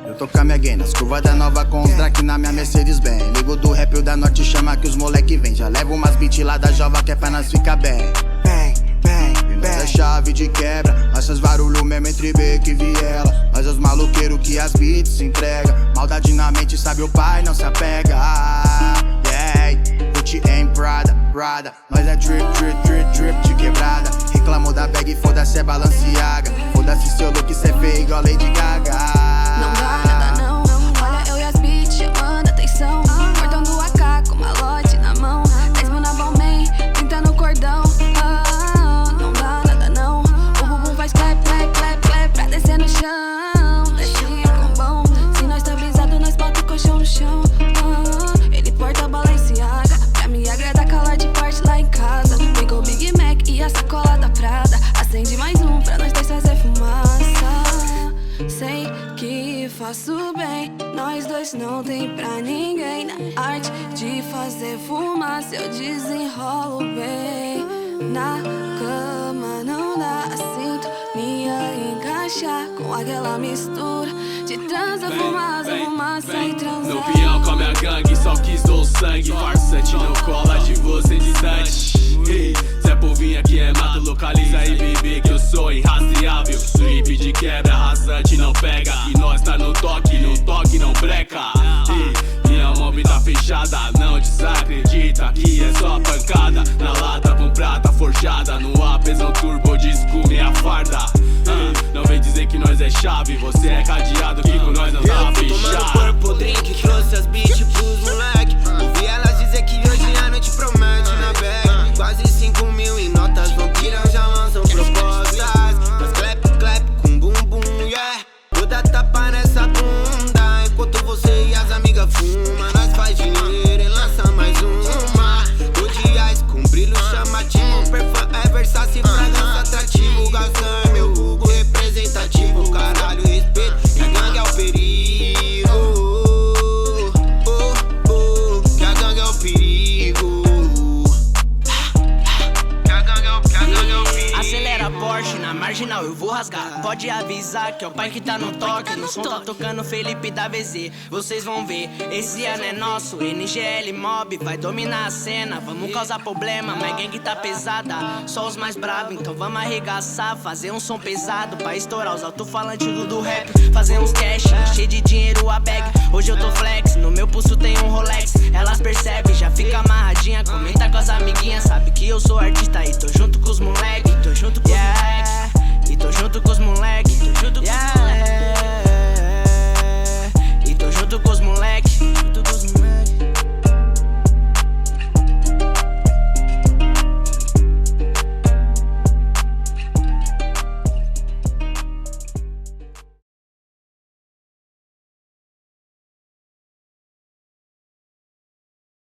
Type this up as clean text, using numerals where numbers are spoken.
Eu tô com a minha gang nas curvas da nova com os Drake na minha Mercedes-Benz. Ligo do rap, o da norte chama que os moleque vem. Já levo umas beat lá da Jova que é pra nós ficar bem. Bem, bem, bem. Nós é chave de quebra, nós faz barulho mesmo entre beco e viela. Nós é os maloqueiros que as beats se entrega. Maldade na mente, sabe o pai, não se apega. Yeah, Gucci em Prada, Prada. Nós é drip, drip, drip, drip de quebrada. Reclamou da bag, foda-se é Balenciaga. Foda-se seu look, cê é feio igual Lady Gaga. Não dá nada não, olha eu e as bitch chamando atenção. Cortando AK com malote na mão. 10 mil na Balmain, 30 no cordão. Não dá nada não, o bumbum faz clap, clap, clap, clap pra descer no chão. Descinho com bom, se nós tá brisado nós bota o colchão no chão. Ele porta Balenciaga, pra me agradar calor de porte lá em casa. Pegou o Big Mac e a sacola da Prada. Acende mais um pra nós dois fazer fumaça. Sei que faço bem, nós dois não tem pra ninguém. Na arte de fazer fumaça eu desenrolo bem. Na cama não dá a sintonia encaixar com aquela mistura de transa, fumaça, fumaça e transa. No peão com a minha gangue, só quis dou sangue. Farsante não cola de você distante. Zé Povinha que é mato, localiza aí, bebê, que eu sou irrastreável. Drip de quebra, rasante não pega. E nós tá no toque não breca. Minha mob tá fechada, não desacredita que é só pancada. Na lata com prata forjada, no apesão turbo disco minha farda. Não vem dizer que nós é chave, você é cadeado que com nós não tá fechado. Tomando corpo, drink, trouxe as beats pros moleque. Ouvi elas dizer que hoje a noite promete na bag. Quase 5 mil em notas, vampirão já lançam propostas. Mas clap, clap com bumbum, yeah. Toda tapa nessa bunda, enquanto você e as amigas fuma. Nós faz dinheiro e lança mais uma. Odiais com brilho chamativo, perfum é Versace, fragrância atrativo. Galsão é meu Hugo representativo. Caralho, respeito, que a gangue é o perigo. Que a gangue é o perigo. Acelera Porsche, na marginal eu vou rasgar. Pode avisar que é o pai que tá no toque. No som tá tocando Felipe da VZ. Vocês vão ver, esse ano é nosso. NGL Mob vai dominar a cena. Vamos causar problema, mas gangue tá pesada. Só os mais bravos, então vamos arregaçar. Fazer um som pesado pra estourar os alto-falantes do rap. Fazer uns cash, cheio de dinheiro a bag. Hoje eu tô flex, no meu pulso tem um Rolex. Elas percebem, já fica amarradinha. Comenta com as amiguinhas, sabe que eu sou artista.